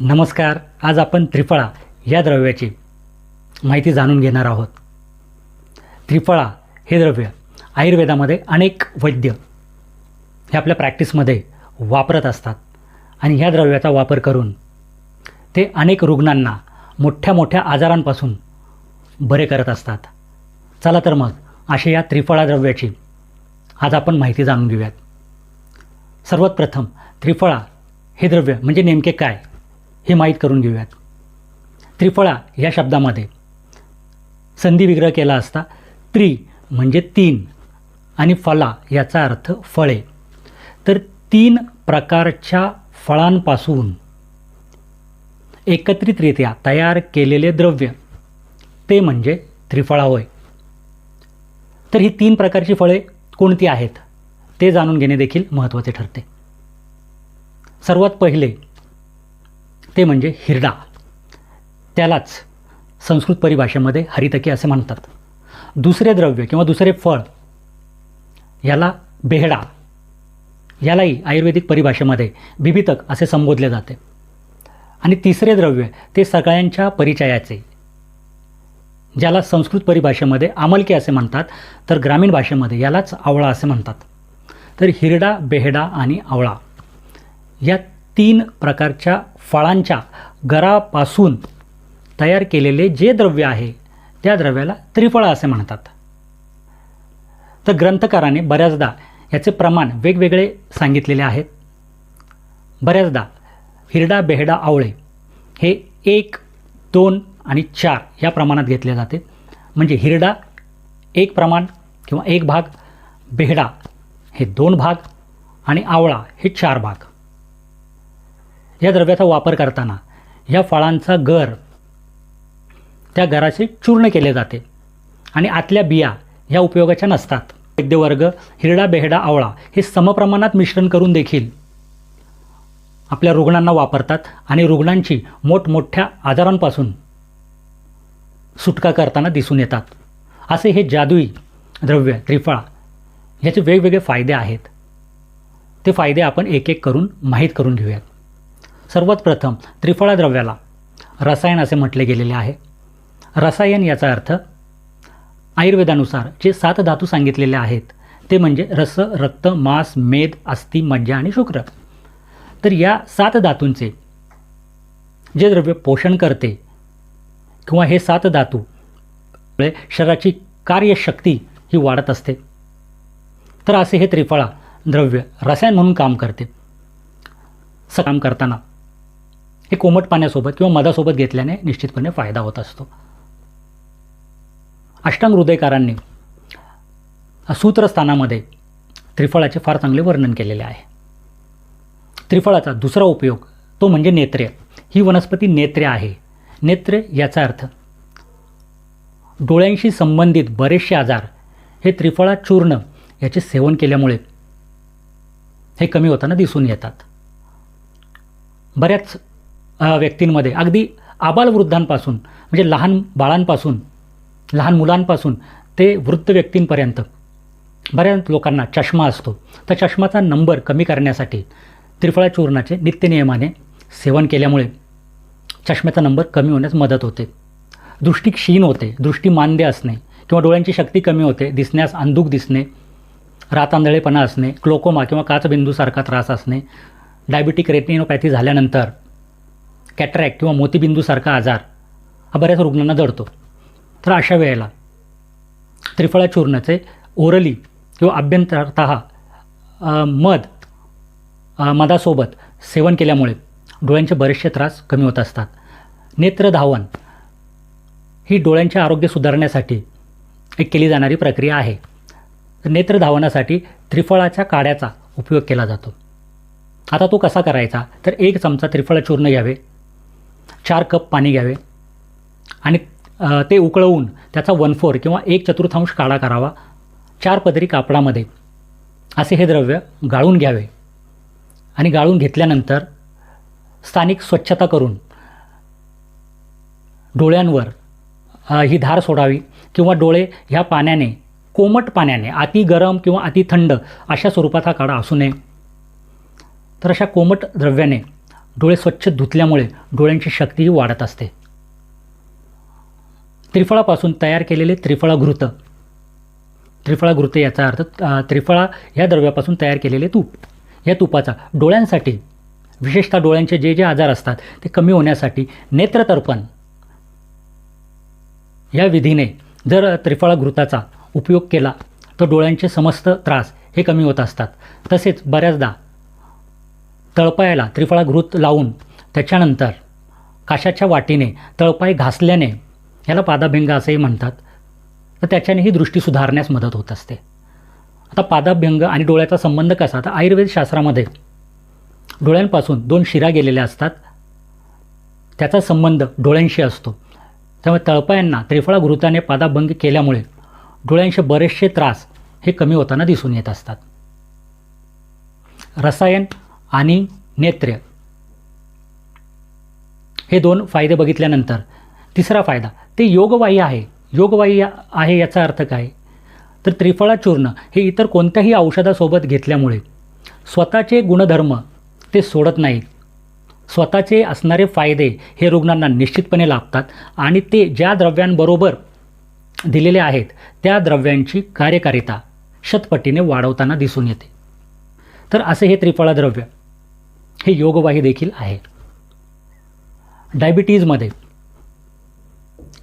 नमस्कार. आज आपण त्रिफळा या द्रव्याची माहिती जाणून घेणार आहोत. त्रिफळा हे द्रव्य आयुर्वेदामध्ये अनेक वैद्य हे आपल्या प्रॅक्टिसमध्ये वापरत असतात आणि ह्या द्रव्याचा वापर करून ते अनेक रुग्णांना मोठ्या मोठ्या आजारांपासून बरे करत असतात. चला तर मग अशा या त्रिफळा द्रव्याची आज आपण माहिती जाणून घेऊयात. सर्वात प्रथम त्रिफळा हे द्रव्य म्हणजे नेमके काय हे माहीत करून घेऊयात. त्रिफळा या शब्दामध्ये संधी विग्रह केला असता त्रि म्हणजे तीन आणि फला याचा अर्थ फळे. तर तीन प्रकारच्या फळांपासून एकत्रितरित्या तयार केलेले द्रव्य ते म्हणजे त्रिफळा होय. तर ही तीन प्रकारची फळे कोणती आहेत ते जाणून घेणे देखील महत्त्वाचे ठरते. सर्वात पहिले ते म्हणजे हिरडा. त्यालाच संस्कृत परिभाषेमध्ये हरितकी असे म्हणतात. दुसरे द्रव्य किंवा दुसरे फळ याला बेहडा, यालाही आयुर्वेदिक परिभाषेमध्ये बिबितक असे संबोधले जाते. आणि तिसरे द्रव्य ते सगळ्यांच्या परिचयाचे, ज्याला संस्कृत परिभाषेमध्ये आमलके असे म्हणतात, तर ग्रामीण भाषेमध्ये यालाच आवळा असे म्हणतात. तर हिरडा, बेहडा आणि आवळा या तीन प्रकारच्या फळांच्या गरापासून तयार केलेले जे द्रव्य आहे त्या द्रव्याला त्रिफळा असे म्हणतात. तर ग्रंथकाराने बऱ्याचदा याचे प्रमाण वेगवेगळे सांगितलेले आहेत. बऱ्याचदा हिरडा, बेहडा, आवळे हे 1, 2 आणि 4 या प्रमाणात घेतले जाते. म्हणजे हिरडा 1 प्रमाण किंवा 1 भाग, बेहडा हे 2 भाग आणि आवळा हे 4 भाग. या द्रव्याचा वापर करताना या फळांचा गर, त्या गराचे चूर्ण केले जाते आणि आतल्या बिया ह्या उपयोगाच्या नसतात. वैद्यवर्ग हिरडा, बेहडा, आवळा हे समप्रमाणात मिश्रण करून देखील आपल्या रुग्णांना वापरतात आणि रुग्णांची मोठमोठ्या आजारांपासून सुटका करताना दिसून येतात. असे हे जादुई द्रव्य त्रिफळा याचे वेगवेगळे फायदे आहेत. ते फायदे आपण एक एक करून माहीत करून घेऊयात. सर्वात प्रथम त्रिफळा द्रव्याला रसायन असे म्हटले गेलेले आहे. रसायन याचा अर्थ आयुर्वेदानुसार जे 7 धातू सांगितलेले आहेत ते म्हणजे रस, रक्त, मांस, मेद, अस्थि, मज्जा आणि शुक्र. तर या 7 धातूंचे जे द्रव्य पोषण करते किंवा हे 7 धातू शरीराची कार्यशक्ती ही वाढत असते. तर असे हे त्रिफळा द्रव्य रसायन म्हणून काम करते. काम करताना हे कोमट पाण्यासोबत किंवा मधासोबत घेतल्याने निश्चितपणे फायदा होत असतो. अष्टांग हृदयकारांनी सूत्रस्थानामध्ये त्रिफळाचे फार चांगले वर्णन केलेले आहे. त्रिफळाचा दुसरा उपयोग तो म्हणजे नेत्रे. ही वनस्पती नेत्रे आहे. नेत्रे याचा अर्थ डोळ्यांशी संबंधित बरेचसे आजार हे त्रिफळा चूर्ण याचे सेवन केल्यामुळे हे कमी होताना दिसून येतात. बऱ्याच व्यक्तींमध्ये अगदी आबालवृद्धांपासून म्हणजे लहान बाळांपासून, लहान मुलांपासून ते वृद्ध व्यक्तींपर्यंत बऱ्याच लोकांना चष्मा असतो. तर चष्माचा नंबर कमी करण्यासाठी त्रिफळा चूर्णाचे नित्यनियमाने सेवन केल्यामुळे चष्म्याचा नंबर कमी होण्यास मदत होते. दृष्टी क्षीण होते, दृष्टीमांद्य असणे किंवा डोळ्यांची शक्ती कमी होते, दिसण्यास अंधुक दिसणे, रातांधळेपणा असणे, ग्लोकोमा किंवा काचबिंदूसारखा त्रास असणे, डायबिटिक रेटिनोपॅथी झाल्यानंतर कॅटरॅक्ट किंवा मोतीबिंदूसारखा आजार हा बऱ्याच रुग्णांना जडतो. तर अशा वेळेला त्रिफळा चूर्णाचे ओरली किंवा अभ्यंतरतः मधासोबत सेवन केल्यामुळे डोळ्यांचे बरेचसे त्रास कमी होत असतात. नेत्रधावन ही डोळ्यांचे आरोग्य सुधारण्यासाठी एक केली जाणारी प्रक्रिया आहे. नेत्रधावनासाठी त्रिफळाच्या काड्याचा उपयोग केला जातो. आता तो कसा करायचा, तर 1 चमचा त्रिफळा चूर्ण घ्यावे, 4 कप पाणी घ्यावे आणि ते उकळवून त्याचा 1/4 किंवा 1/4 काढा करावा. 4 पदरी कापडामध्ये असे हे द्रव्य गाळून घ्यावे आणि गाळून घेतल्यानंतर स्थानिक स्वच्छता करून डोळ्यांवर ही धार सोडावी किंवा डोळे ह्या पाण्याने, कोमट पाण्याने, अति गरम किंवा अति थंड अशा स्वरूपात हा काढा असू नये. तर अशा कोमट द्रव्याने डोळे स्वच्छ धुतल्यामुळे डोळ्यांची शक्तीही वाढत असते. त्रिफळापासून तयार केलेले त्रिफळाघृत, त्रिफळाघृत याचा अर्थ त्रिफळा या द्रव्यापासून तयार केलेले तूप. या तुपाचा डोळ्यांसाठी, विशेषतः डोळ्यांचे जे जे आजार असतात ते कमी होण्यासाठी नेत्रतर्पण या विधीने जर त्रिफळाघृताचा उपयोग केला तर डोळ्यांचे समस्त त्रास हे कमी होत असतात. तसेच बऱ्याचदा तळपायाला त्रिफळाघृत लावून त्याच्यानंतर काशाच्या वाटीने तळपाय घासल्याने, याला पादाभ्यंग असेही म्हणतात, तर त्याच्यानेही दृष्टी सुधारण्यास मदत होत असते. आता पादाभ्यंग आणि डोळ्याचा संबंध कसा? तर आयुर्वेद शास्त्रामध्ये डोळ्यांपासून 2 शिरा गेलेल्या असतात, त्याचा संबंध डोळ्यांशी असतो. त्यामुळे तळपायांना त्रिफळाघृताने पादाभ्यंग केल्यामुळे डोळ्यांचे बरेचसे त्रास हे कमी होताना दिसून येत असतात. रसायन आणि नेत्र हे 2 फायदे बघितल्यानंतर तिसरा फायदा ते योगवाही आहे. योगवाही आहे याचा अर्थ काय? तर त्रिफळा चूर्ण हे इतर कोणत्याही औषधासोबत घेतल्यामुळे स्वतःचे गुणधर्म ते सोडत नाहीत. स्वतःचे असणारे फायदे हे रुग्णांना निश्चितपणे लाभतात आणि ते ज्या द्रव्यांबरोबर दिलेले आहेत त्या द्रव्यांची कार्यकारिता शतपटीने वाढवताना दिसून येते. तर असे हे त्रिफळा द्रव्य हे योगवाही देखील आहे. डायबिटीजमध्ये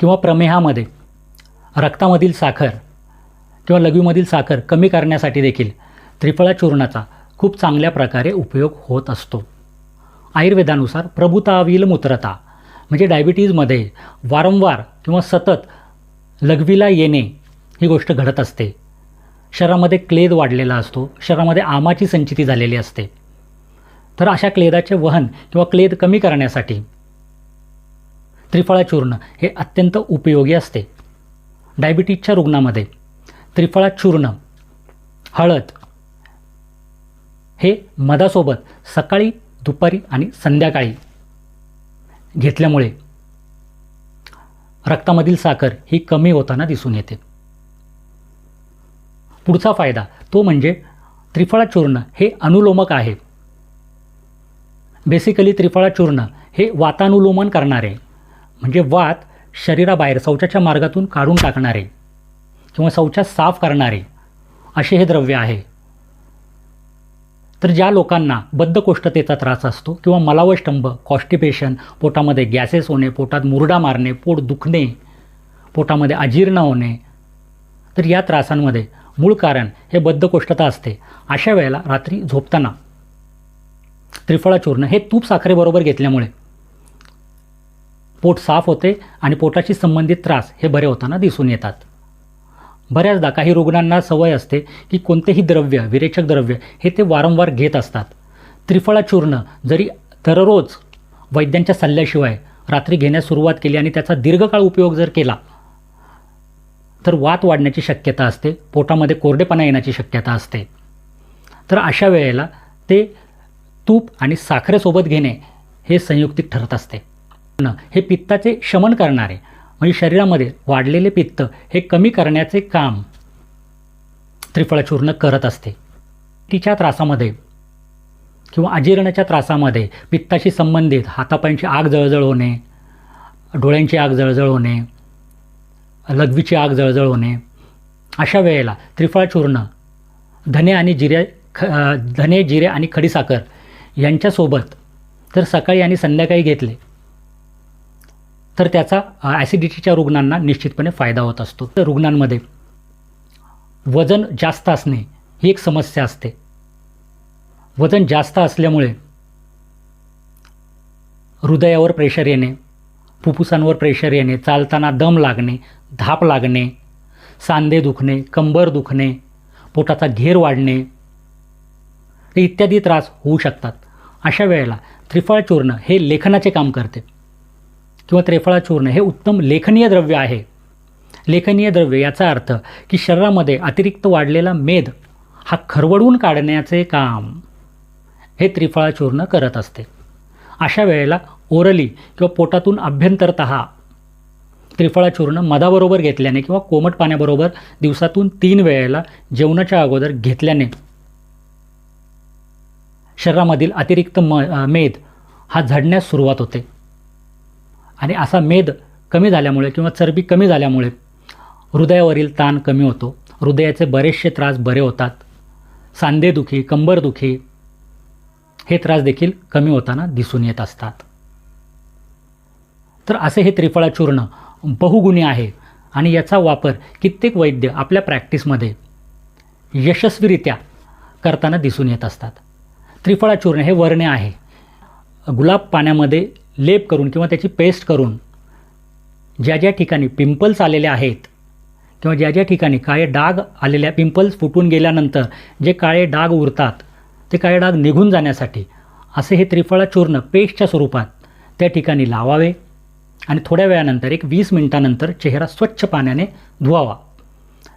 किंवा प्रमेहामध्ये रक्तामधील साखर किंवा लघवीमधील साखर कमी करण्यासाठी देखील त्रिफळा चूर्णाचा खूप चांगल्या प्रकारे उपयोग होत असतो. आयुर्वेदानुसार प्रभुताविल मूत्रता म्हणजे डायबिटीजमध्ये वारंवार किंवा सतत लघवीला येणे ही गोष्ट घडत असते. शरीरामध्ये क्लेद वाढलेला असतो, शरीरामध्ये आमाची संचिती झालेली असते. तर अशा क्लेदाचे वहन किंवा क्लेद कमी करण्यासाठी त्रिफळा चूर्ण हे अत्यंत उपयोगी असते. डायबिटीजच्या रुग्णामध्ये त्रिफळा चूर्ण, हळद हे मधासोबत सकाळी, दुपारी आणि संध्याकाळी घेतल्यामुळे रक्तामधील साखर ही कमी होताना दिसून येते. पुढचा फायदा तो म्हणजे त्रिफळा चूर्ण हे अनुलोमक आहे. बेसिकली त्रिफळा चूर्ण हे वातानुलोमन करणारे म्हणजे वात शरीराबाहेर शौचाच्या मार्गातून काढून टाकणारे किंवा शौचास साफ करणारे असे हे द्रव्य आहे. तर ज्या लोकांना बद्धकोष्ठतेचा त्रास असतो किंवा मलावष्टंभ, कॉन्स्टिपेशन, पोटामध्ये गॅसेस होणे, पोटात मुरडा मारणे, पोट दुखणे, पोटामध्ये अजीर्ण होणे, तर या त्रासांमध्ये मूळ कारण हे बद्धकोष्ठता असते. अशा वेळेला रात्री झोपताना त्रिफळा चूर्ण हे तूप साखरेबरोबर घेतल्यामुळे पोट साफ होते आणि पोटाशी संबंधित त्रास हे बरे होताना दिसून येतात. बऱ्याचदा काही रुग्णांना सवय असते की कोणतेही द्रव्य, विरेचक द्रव्य हे ते वारंवार घेत असतात. त्रिफळा चूर्ण जरी दररोज वैद्यांच्या सल्ल्याशिवाय रात्री घेण्यास सुरुवात केली आणि त्याचा दीर्घकाळ उपयोग जर केला तर वात वाढण्याची शक्यता असते, पोटामध्ये कोरडेपणा येण्याची शक्यता असते. तर अशा वेळेला ते तूप आणि साखरेसोबत घेणे हे संयुक्तिक ठरत असते. हे पित्ताचे शमन करणारे म्हणजे शरीरामध्ये वाढलेले पित्त हे कमी करण्याचे काम त्रिफळा चूर्ण करत असते. तिच्या त्रासामध्ये किंवा अजीर्णाच्या त्रासामध्ये पित्ताशी संबंधित हातापायांची आग जळजळ होणे, डोळ्यांची आग जळजळ होणे, लघवीची आग जळजळ होणे, अशा वेळेला त्रिफळा चूर्ण धने, जिरे आणि खडीसाखर यांच्यासोबत जर सकाळी आणि संध्याकाळी घेतले तर त्याचा ॲसिडिटीच्या रुग्णांना निश्चितपणे फायदा होत असतो. तर रुग्णांमध्ये वजन जास्त असणे ही एक समस्या असते. वजन जास्त असल्यामुळे हृदयावर प्रेशर येणे, फुफ्फुसांवर प्रेशर येणे, चालताना दम लागणे, धाप लागणे, सांधे दुखणे, कंबर दुखणे, पोटाचा घेर वाढणे इत्यादी त्रास होऊ शकतात. अशा वेळेला त्रिफळा चूर्ण हे लेखनाचे काम करते किंवा त्रिफळा चूर्ण हे उत्तम लेखनीय द्रव्य आहे. लेखनीय द्रव्य याचा अर्थ की शरीरामध्ये अतिरिक्त वाढलेला मेद हा खरवडून काढण्याचे काम हे त्रिफळा चूर्ण करत असते. अशा वेळेला ओरली किंवा पोटातून अभ्यंतरतः त्रिफळा चूर्ण मधाबरोबर घेतल्याने किंवा कोमट पाण्याबरोबर दिवसातून 3 वेळेला जेवणाच्या अगोदर घेतल्याने शरीरामधील अतिरिक्त मेद हा झडण्यास सुरुवात होते आणि असा मेद कमी झाल्यामुळे किंवा चरबी कमी झाल्यामुळे हृदयावरील ताण कमी होतो, हृदयाचे बरेचसे त्रास बरे होतात, सांधेदुखी, कंबरदुखी हे त्रास देखील कमी होताना दिसून येत असतात. तर असे हे त्रिफळा चूर्ण बहुगुणी आहे आणि याचा वापर कित्येक वैद्य आपल्या प्रॅक्टिसमध्ये यशस्वीरित्या करताना दिसून येत असतात. त्रिफळा चूर्ण हे वरणे आहे. गुलाब पाण्यामध्ये लेप करून किंवा त्याची पेस्ट करून ज्या ज्या ठिकाणी पिंपल्स आलेले आहेत किंवा ज्या ज्या ठिकाणी काळे डाग आलेल्या, पिंपल्स फुटून गेल्यानंतर जे काळे डाग उरतात ते काळे डाग निघून जाण्यासाठी असे हे त्रिफळा चूर्ण पेस्टच्या स्वरूपात त्या ठिकाणी लावावे आणि थोड्या वेळानंतर 20 मिनिटानंतर चेहरा स्वच्छ पाण्याने धुवावा.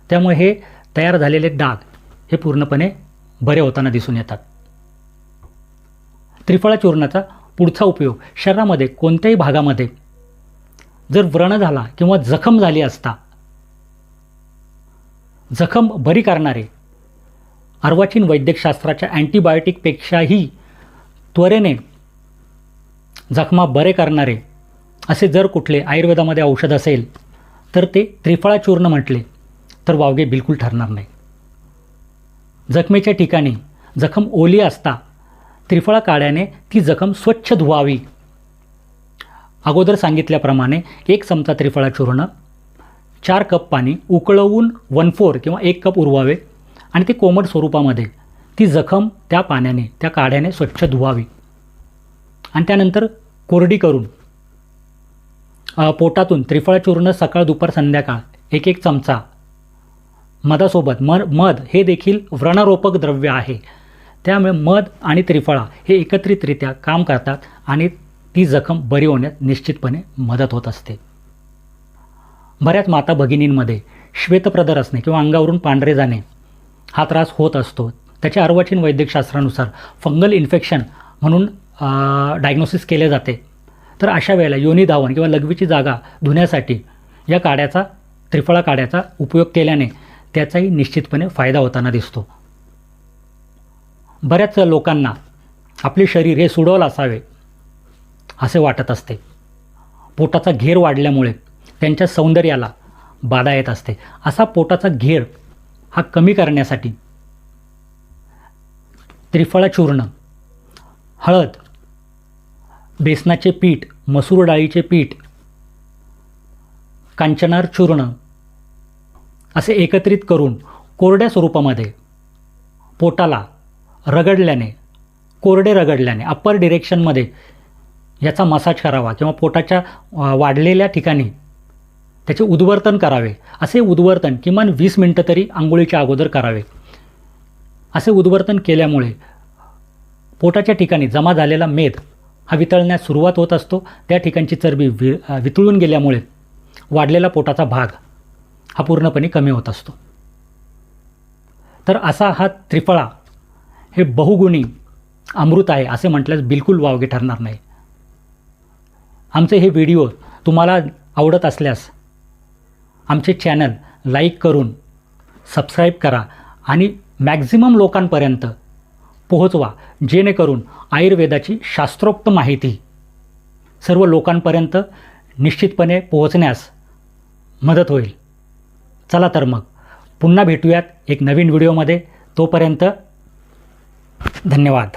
त्यामुळे हे तयार झालेले डाग हे पूर्णपणे बरे होताना दिसून येतात. त्रिफळा चूर्णाचा पुढचा उपयोग शरीरामध्ये कोणत्याही भागामध्ये जर व्रण झाला किंवा जखम झाली असता जखम बरी करणारे अर्वाचीन वैद्यकशास्त्राच्या अँटीबायोटिकपेक्षाही त्वरेने जखमा बरे करणारे असे जर कुठले आयुर्वेदामध्ये औषध असेल तर ते त्रिफळा चूर्ण म्हटले तर वावगे बिलकुल ठरणार नाही. जखमेच्या ठिकाणी जखम ओली असता त्रिफळा काढ्याने ती जखम स्वच्छ धुवावी. अगोदर सांगितल्याप्रमाणे 1 चमचा त्रिफळा चूर्ण 4 कप पाणी उकळवून 1/4 किंवा 1 कप उरवावे आणि ते कोमट स्वरूपामध्ये ती जखम त्या पाण्याने, त्या काढ्याने स्वच्छ धुवावी आणि त्यानंतर कोरडी करून पोटातून त्रिफळा चूर्ण सकाळ, दुपार, संध्याकाळ 1-1 चमचा मधासोबत, मध हे देखील व्रणरोपक द्रव्य आहे. त्यामुळे मध आणि त्रिफळा हे एकत्रितरित्या काम करतात आणि ती जखम बरी होण्यात निश्चितपणे मदत होत असते. बऱ्याच माता भगिनींमध्ये श्वेतप्रदर असणे किंवा अंगावरून पांढरे जाणे हा त्रास होत असतो. त्याच्या अर्वाचीन वैद्यकशास्त्रानुसार फंगल इन्फेक्शन म्हणून डायग्नोसिस केले जाते. तर अशा वेळेला योनी धावन किंवा लघवीची जागा धुण्यासाठी या काड्याचा, त्रिफळा काड्याचा उपयोग केल्याने त्याचाही निश्चितपणे फायदा होताना दिसतो. बऱ्याच लोकांना आपले शरीर हे सुडौल असावे असे वाटत असते. पोटाचा घेर वाढल्यामुळे त्यांच्या सौंदर्याला बाधा येत असते. असा पोटाचा घेर हा कमी करण्यासाठी त्रिफळा चूर्ण, हळद, बेसनाचे पीठ, मसूर डाळीचे पीठ, कांचनार चूर्ण असे एकत्रित करून कोरड्या स्वरूपामध्ये पोटाला रगडल्याने, कोरडे रगडल्याने अप्पर डिरेक्शनमध्ये याचा मसाज करावा किंवा पोटाच्या वाढलेल्या ठिकाणी त्याचे उद्वर्तन करावे. असे उद्वर्तन किमान 20 मिनिटं तरी आंघोळीच्या अगोदर करावे. असे उद्वर्तन केल्यामुळे पोटाच्या ठिकाणी जमा झालेला मेद हा वितळण्यास सुरुवात होत असतो. त्या ठिकाणची चरबी वितळून गेल्यामुळे वाढलेला पोटाचा भाग हा पूर्णपणे कमी होत असतो. तर असा हा त्रिफळा हे बहुगुणी अमृत आहे असे म्हटल्यास बिलकुल वावगे ठरणार नाही. आमचे हे व्हिडिओ तुम्हाला आवडत असल्यास आमचे चॅनल लाईक करून सबस्क्राईब करा आणि मॅक्झिमम लोकांपर्यंत पोहोचवा, जेणेकरून आयुर्वेदाची शास्त्रोक्त माहिती सर्व लोकांपर्यंत निश्चितपणे पोहोचण्यास मदत होईल. चला तर मग पुन्हा भेटूयात एक नवीन व्हिडिओमध्ये. तोपर्यंत धन्यवाद.